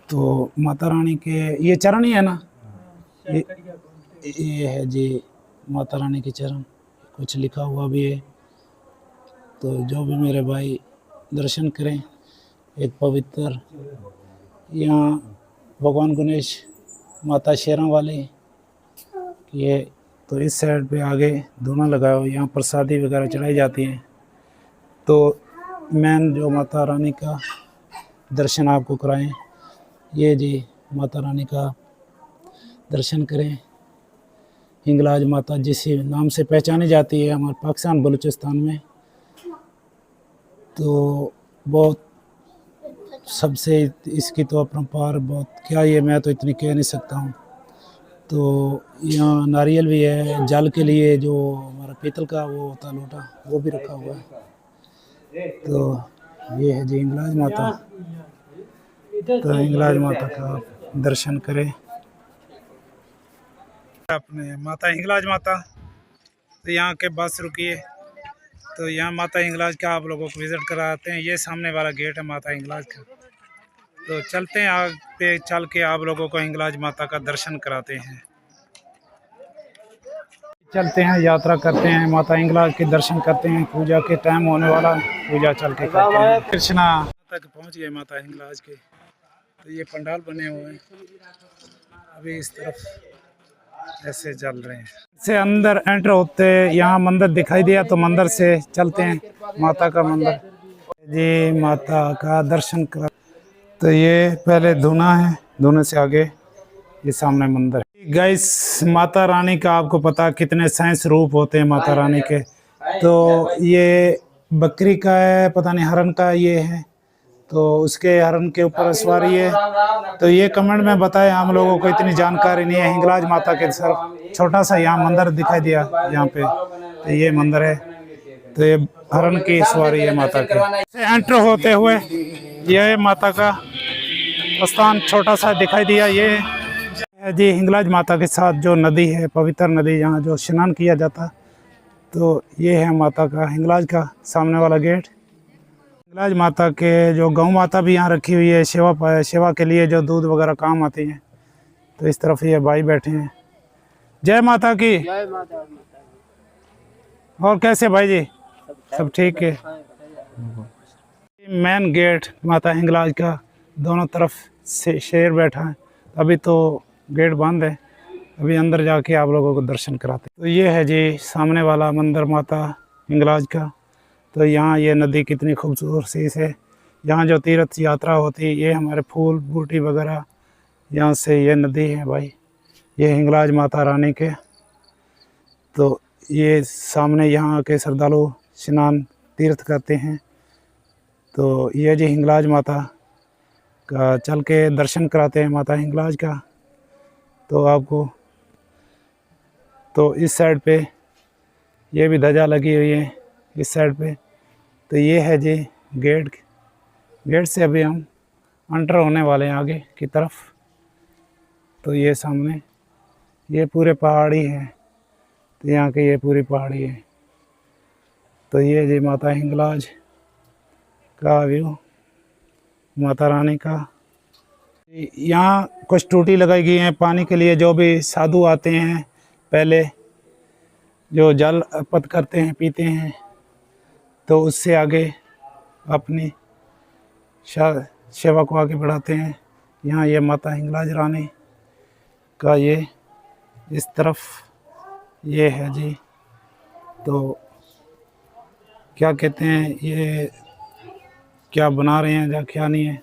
तो माता रानी के ये चरण ही है ना, ये है जी माता रानी के चरण, कुछ लिखा हुआ भी है। तो जो भी मेरे भाई दर्शन करें, एक पवित्र यहाँ भगवान गणेश, माता शेरों वाली ये। तो इस साइड पे आगे धूना लगाओ, यहाँ प्रसादी वगैरह चढ़ाई जाती है। तो मेन जो माता रानी का दर्शन आपको कराएं, ये जी माता रानी का दर्शन करें। हिंगलाज माता जिस नाम से पहचानी जाती है हमारे पाकिस्तान बलूचिस्तान में, तो बहुत सबसे इसकी तो अपरंपार बहुत क्या, ये मैं तो इतनी कह नहीं सकता हूँ। तो यहाँ नारियल भी है, जल के लिए जो हमारा पीतल का वो होता लोटा, वो भी रखा हुआ है। तो ये है जी हिंगलाज माता। तो हिंगलाज माता का दर्शन करें अपने माता हिंगलाज माता। तो यहाँ के बस रुकी है, तो यहाँ माता हिंगलाज का आप लोगों को विज़िट कराते हैं। ये सामने वाला गेट है माता हिंगलाज का। तो चलते हैं आगे, चल के आप लोगों को हिंगलाज माता का दर्शन कराते हैं। चलते हैं, यात्रा करते हैं, माता हिंगलाज के दर्शन करते हैं। पूजा के टाइम होने वाला, पूजा चल के करते हैं। कृष्णा तक पहुँच गए माता हिंगलाज के। तो ये पंडाल बने हुए हैं, अभी इस तरफ ऐसे चल रहे हैं। से अंदर एंटर होते यहाँ मंदिर दिखाई दिया, तो मंदिर से चलते हैं माता का मंदिर जी, माता का दर्शन कर। तो ये पहले धूना है, धूने से आगे ये सामने मंदिर है। गाइस माता रानी का आपको पता कितने साइंस रूप होते हैं माता रानी के। तो ये बकरी का है, पता नहीं हरण का ये है, तो उसके हरण के ऊपर सवारी है। तो ये कमेंट में बताएं, हम लोगों को इतनी जानकारी नहीं है। हिंगलाज माता के सिर्फ छोटा सा यहाँ मंदिर दिखाई दिया यहाँ पे, तो ये मंदिर है। तो ये हरण की सवारी है माता की। एंटर होते हुए यह माता का स्थान छोटा सा दिखाई दिया। ये है जी हिंगलाज माता के साथ जो नदी है, पवित्र नदी, यहाँ जो स्नान किया जाता। तो ये है माता का हिंगलाज का सामने वाला गेट। हिंगलाज माता के जो गौ माता भी यहाँ रखी हुई है, सेवा के लिए जो दूध वगैरह काम आती है। तो इस तरफ ये भाई बैठे हैं। जय माता की। और कैसे भाई जी, सब ठीक है। मेन गेट माता हिंगलाज का, दोनों तरफ से शेर बैठा है। अभी तो गेट बंद है, अभी अंदर जाके आप लोगों को दर्शन कराते। तो ये है जी सामने वाला मंदिर माता हिंगलाज का। तो यहाँ ये नदी कितनी खूबसूरती से, यहाँ जो तीर्थ यात्रा होती है, ये हमारे फूल बूटी वगैरह यहाँ से ये नदी है भाई, ये हिंगलाज माता रानी के। तो ये सामने यहाँ के श्रद्धालु स्नान तीर्थ करते हैं। तो ये जी हिंगलाज माता का चल के दर्शन कराते हैं माता हिंगलाज का। तो आपको तो इस साइड पे ये भी ध्वजा लगी हुई है इस साइड पे। तो ये है जी गेट, गेट से अभी हम एंटर होने वाले हैं आगे की तरफ। तो ये सामने ये पूरे पहाड़ी है, तो यहाँ के ये पूरी पहाड़ी है। तो ये जी माता हिंगलाज का व्यू, माता रानी का। यहाँ कुछ टूटी लगाई गई हैं पानी के लिए, जो भी साधु आते हैं पहले जो जल अर्पित करते हैं, पीते हैं, तो उससे आगे अपनी सेवा को आगे बढ़ाते हैं। यहाँ ये माता हिंगलाज रानी का ये इस तरफ ये है जी। तो क्या कहते हैं, ये क्या बना रहे हैं या क्या नहीं है।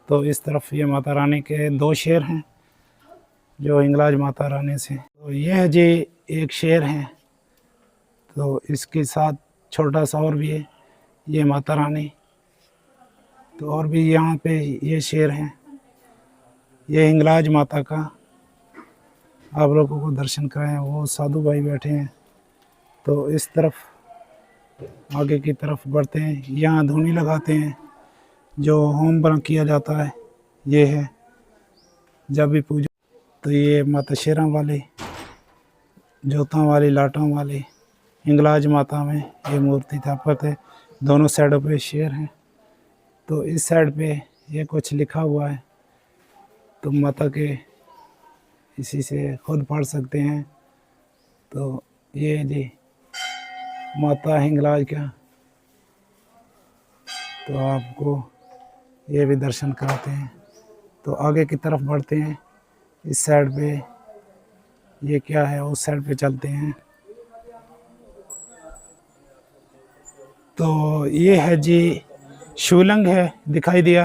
तो इस तरफ ये माता रानी के दो शेर हैं जो हिंगलाज माता रानी से। तो ये है जी एक शेर है, तो इसके साथ छोटा सा और भी है ये माता रानी। तो और भी यहाँ पे ये शेर हैं, ये हिंगलाज माता का आप लोगों को दर्शन कराएं। वो साधु भाई बैठे हैं। तो इस तरफ आगे की तरफ बढ़ते हैं, यहाँ धूनी लगाते हैं, जो होम बना किया जाता है ये है जब भी पूजा। तो ये माता शेरों वाली, जोतों वाली, लाटों वाली हिंगलाज माता में ये मूर्ति स्थापित है। दोनों साइडों पे शेर हैं। तो इस साइड पे ये कुछ लिखा हुआ है, तो माता के इसी से खुद पढ़ सकते हैं। तो ये जी माता हिंगलाज का, तो आपको ये भी दर्शन कराते हैं। तो आगे की तरफ बढ़ते हैं, इस साइड पे ये क्या है, उस साइड पे चलते हैं। तो ये है जी शिवलिंग है, दिखाई दिया।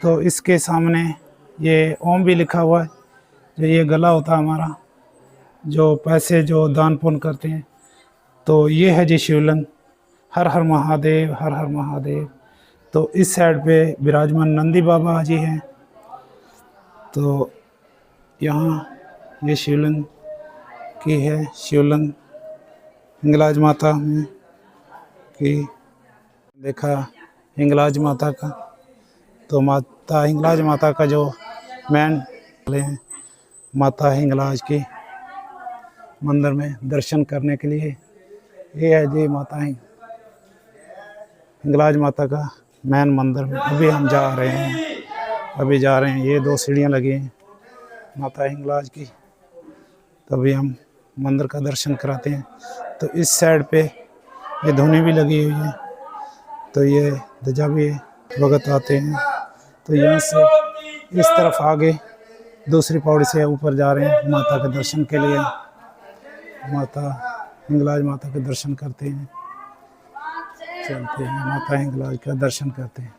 तो इसके सामने ये ओम भी लिखा हुआ है। जो ये गला होता है हमारा, जो पैसे जो दान पुण्य करते हैं। तो ये है जी शिवलिंग। हर हर महादेव, हर हर महादेव। तो इस साइड पे विराजमान नंदी बाबा जी हैं। तो यहाँ ये शिवलिंग की है, शिवलिंग हिंगलाज माता में की देखा हिंगलाज माता का। तो माता हिंगलाज माता का जो मेन हैं, माता हिंगलाज की मंदिर में दर्शन करने के लिए ये है जी माता हिंगलाज माता का मेन मंदिर में। अभी हम जा रहे हैं, अभी जा रहे हैं। ये 2 सीढ़ियाँ लगी हैं माता हिंगलाज की। तभी हम मंदिर का दर्शन कराते हैं। तो इस साइड पे ये धुनी भी लगी हुई है। तो ये ध्वजा भी भगत आते हैं। तो यहाँ से इस तरफ आगे दूसरी पौड़ी से ऊपर जा रहे हैं माता के दर्शन के लिए। माता हिंगलाज माता के दर्शन करते हैं, चलते हैं, माता हिंगलाज का दर्शन करते हैं।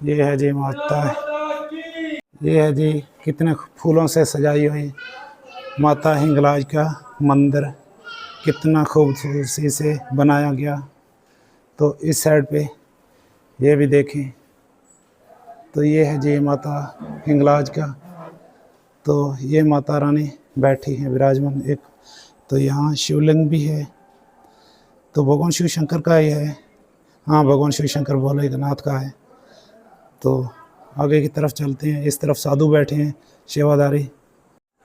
ये है जी माता, ये है जी कितने फूलों से सजाई हुई माता हिंगलाज का मंदिर, कितना खूबसूरती से बनाया गया। तो इस साइड पे ये भी देखें। तो ये है जी माता हिंगलाज का। तो ये माता रानी बैठी हैं विराजमान एक। तो यहाँ शिवलिंग भी है। तो भगवान शिव शंकर का ही है। हाँ, भगवान शिव शंकर भोलेनाथ का है। तो आगे की तरफ चलते हैं। इस तरफ साधु बैठे हैं, सेवादारी।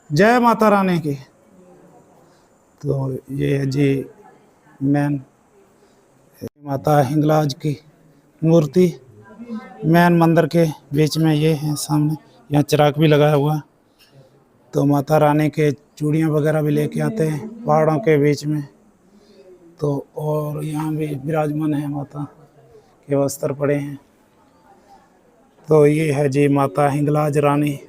जय माता रानी की। तो ये है जी मेन माता हिंगलाज की मूर्ति मेन मंदिर के बीच में ये है सामने। यहाँ चिराग भी लगाया हुआ। तो माता रानी के चूड़ियाँ वगैरह भी लेके आते हैं पहाड़ों के बीच में। तो और यहाँ भी विराजमान है, माता के वस्त्र पड़े हैं। तो ये है जी माता हिंगलाज रानी।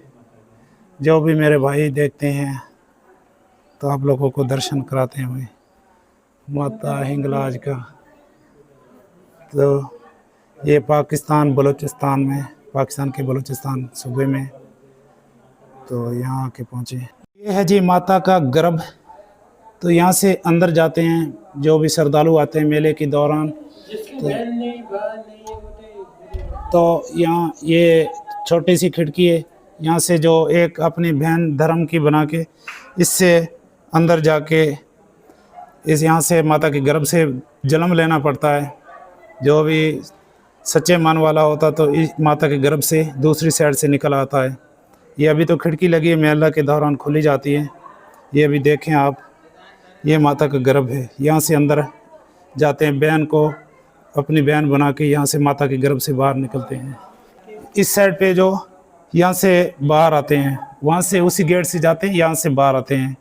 जो भी मेरे भाई देखते हैं तो आप लोगों को दर्शन कराते हैं माता हिंगलाज का। तो ये पाकिस्तान बलूचिस्तान में, पाकिस्तान के बलूचिस्तान सूबे में। तो यहाँ आके पहुँचे। ये है जी माता का गर्भ। तो यहाँ से अंदर जाते हैं जो भी श्रद्धालु आते हैं मेले के दौरान। तो यहाँ ये छोटी सी खिड़की है, यहाँ से जो एक अपनी बहन धर्म की बना के इससे अंदर जाके इस यहाँ से माता के गर्भ से जन्म लेना पड़ता है। जो भी सच्चे मन वाला होता तो इस माता के गर्भ से दूसरी साइड से निकल आता है। ये अभी तो खिड़की लगी है, मेला के दौरान खुली जाती है। ये अभी देखें आप, ये माता का गर्भ है। यहाँ से अंदर जाते हैं, बहन को अपनी बहन बना के यहाँ से माता के गर्भ से बाहर निकलते हैं। इस साइड पे जो यहाँ से बाहर आते हैं, वहाँ से उसी गेट से जाते हैं, यहाँ से बाहर आते हैं।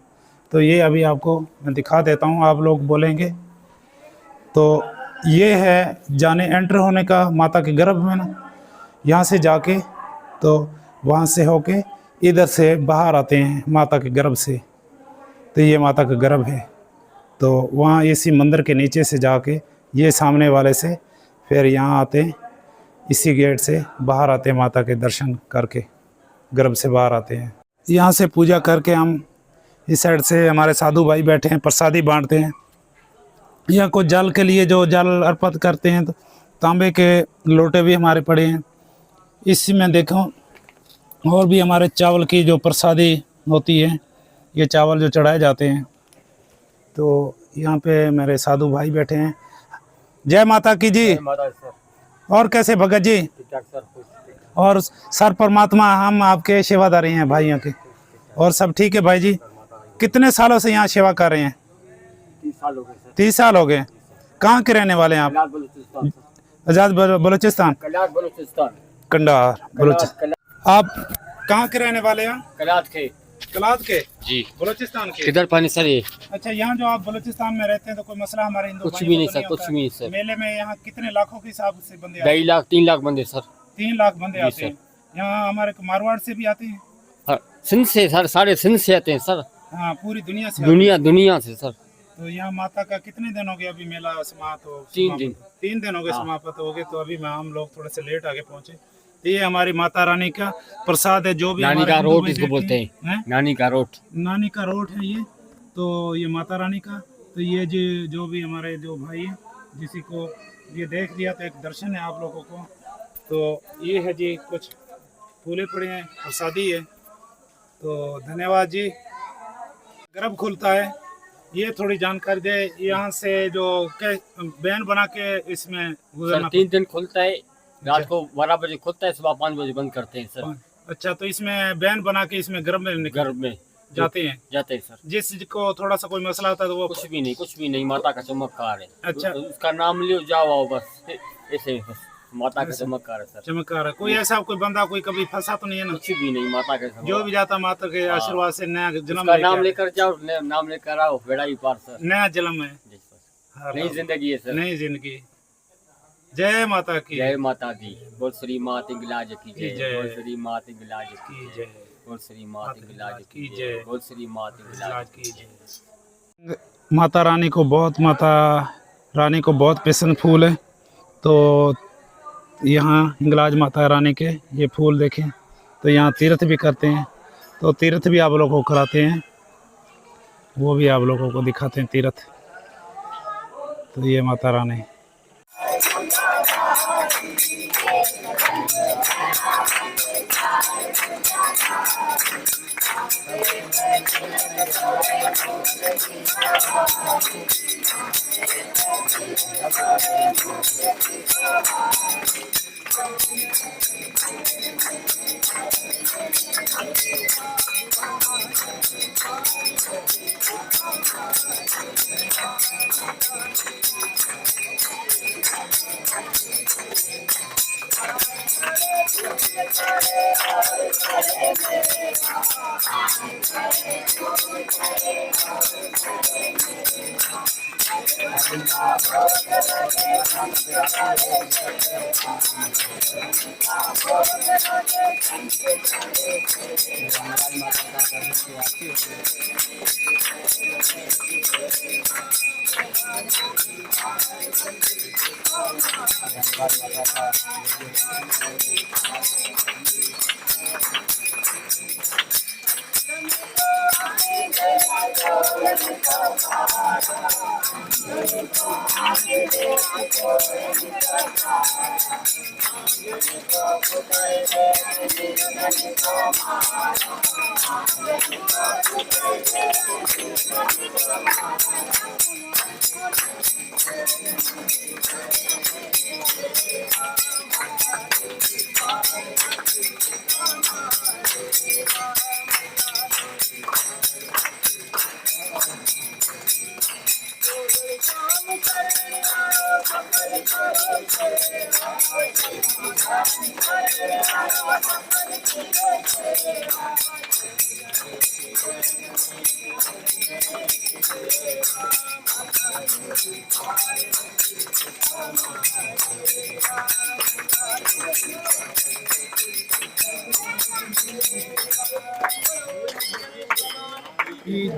तो ये अभी आपको मैं दिखा देता हूँ, आप लोग बोलेंगे। तो ये है जाने एंटर होने का माता के गर्भ में ना। यहाँ से जाके तो वहाँ से होके इधर से बाहर आते हैं माता के गर्भ से। तो ये माता का गर्भ है। तो वहाँ इसी मंदिर के नीचे से जाके ये सामने वाले से फिर यहाँ आते हैं, इसी गेट से बाहर आते हैं, माता के दर्शन करके गर्भ से बाहर आते हैं। यहाँ से पूजा करके हम इस साइड से हमारे साधु भाई बैठे हैं, प्रसादी बांटते हैं। यहाँ को जल के लिए जो जल अर्पित करते हैं, तो तांबे के लोटे भी हमारे पड़े हैं। इसी में देखो और भी हमारे चावल की जो प्रसादी होती है, ये चावल जो चढ़ाए जाते हैं। तो यहाँ पे मेरे साधु भाई बैठे हैं। जय माता की जी। और कैसे भगत जी? और सर परमात्मा, हम आपके सेवादारी हैं भाइयों के। और सब ठीक है भाई जी? कितने सालों से यहाँ सेवा कर रहे हैं? 30 साल हो गए। कहाँ के रहने वाले हैं आप? आज़ाद बलूचिस्तान। कंडार बलूचिस्तान। आप कहाँ के रहने वाले हैं? कलात के। कलात के जी। बलूचिस्तान के। किधर पानी सर ये? अच्छा, यहाँ जो आप बलूचिस्तान में रहते हैं तो कोई मसला हमारे हिंदू कुछ भी नहीं सर, कुछ भी नहीं सर। मेले में यहाँ कितने लाखों के हिसाब से बंदे आते हैं? 2 लाख 3 लाख बंदे सर। 3 लाख बंदे आते हैं। यहाँ हमारे मारवाड़ से भी आते हैं। हाँ, सिंध से सर, सारे सिंध से आते हैं सर। हाँ, पूरी दुनिया से। दुनिया से सर। तो यहाँ माता का कितने दिन हो गए अभी मेला समाप्त हो? 3 दिन। 3 दिन हो गए समाप्त हो गए। तो अभी हम लोग थोड़े से लेट आगे पहुँचे। ये हमारी माता रानी का प्रसाद है, जो भी नानी का रोट इसको बोलते हैं। नानी का रोट है ये। तो ये माता रानी का, तो ये जो भी हमारे जो भाई है, जिसी को ये देख लिया तो एक दर्शन है आप लोगों को। तो ये है जी, कुछ फूले पड़े हैं, प्रसादी है। तो धन्यवाद जी। गर्भ खुलता है, ये थोड़ी जानकारी दे। यहाँ से जो बैन बना के इसमें गुजरना 3 दिन खुलता है, रात को 12 बजे खुलता है, सुबह 5 बजे बंद करते हैं सर। अच्छा, तो इसमें बैन बना के इसमें गर्भ में जाते हैं सर। जिसको थोड़ा सा कोई मसला होता है तो वो कुछ भी नहीं, माता का चमत्कार है। अच्छा, उसका नाम लियो, जाओ आओ, बस ऐसे बस। माता का चमत्कार है सर। चमत्कार है। कोई ऐसा कोई बंदा कोई कभी फंसा तो नहीं है ना? कुछ भी नहीं, माता के जो भी जाता माता के आशीर्वाद से नया जन्म नाम लेकर जाओ, नाम लेकर आओ, बेड़ा ही पार सर। नया जन्म है, नई जिंदगी है सर, नई जिंदगी। जय माता की, जय माता दी। बोल श्री माता गिलाज की जय, बोल श्री माता गिलाज की जय, बोल श्री माता गिलाज की जय, बोल श्री माता गिलाज की जय। माता रानी को बहुत पसंद फूल है। तो यहाँ हिंगलाज माता रानी के ये फूल देखें। तो यहाँ तीर्थ भी करते हैं, तो तीर्थ भी आप लोगों को कराते हैं, वो भी आप लोगों को दिखाते हैं तीर्थ। तो ये माता रानी।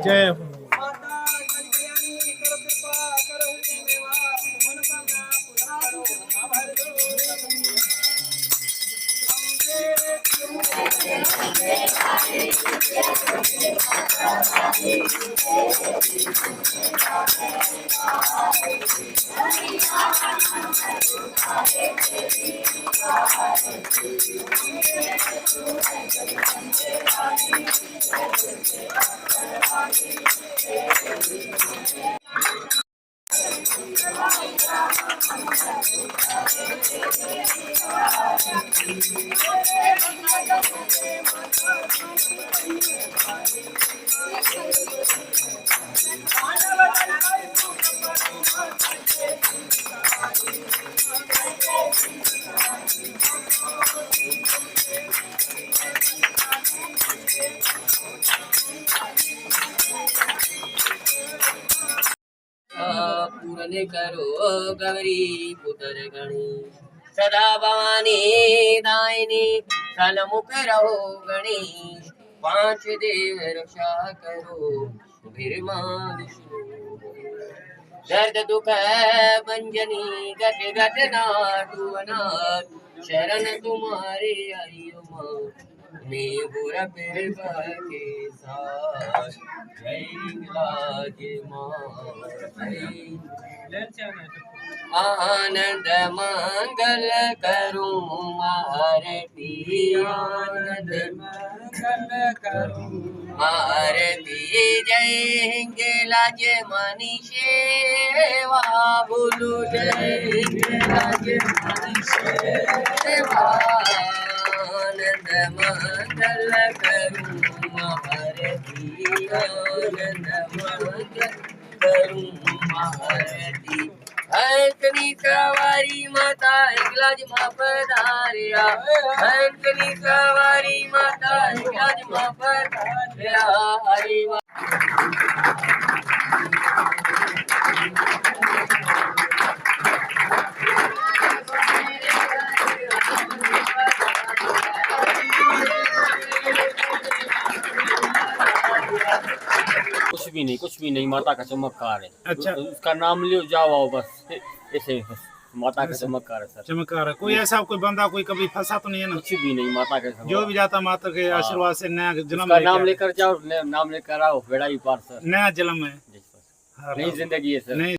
जय हो। करो गौरी पुत्र गणी सदा भवानी दायिनी सलमुख रहो गणेश पांच देव रक्षा करो ब्रह्मा विष्णु दर्द दुख भंजनी गट गट नाटू अनाथ शरण तुम्हारे आइयो माँ मैं बुरा कृपा के साथ जय लागे माँ आनंद मंगल करूं आरती आनंद मंगल करूं आरती जय लाज मनी सेवा बोलो जय लाज मनी सेवा आनंद मंगल करूं आरती आनंद मंगल करूं आरती हंसनी सवारी माता हिंगलाज मां पधारिया हंसनी सवारी माता हिंगलाज मां पधारिया हरि कुछ भी नहीं माता का चमत्कार है। अच्छा। उसका नाम लियो जाओ आओ बस ऐसे बस माता का चमत्कार है सर। चमत्कार है। कोई ऐसा कोई बंदा कोई कभी फंसा तो नहीं है ना? कुछ भी नहीं माता के जो भी जाता माता के आशीर्वाद से नया जन्म उसका नाम लेकर जाओ नाम लेकर आओ बेड़ा ही पार सर। नया जन्म है, नई जिंदगी है सर। नई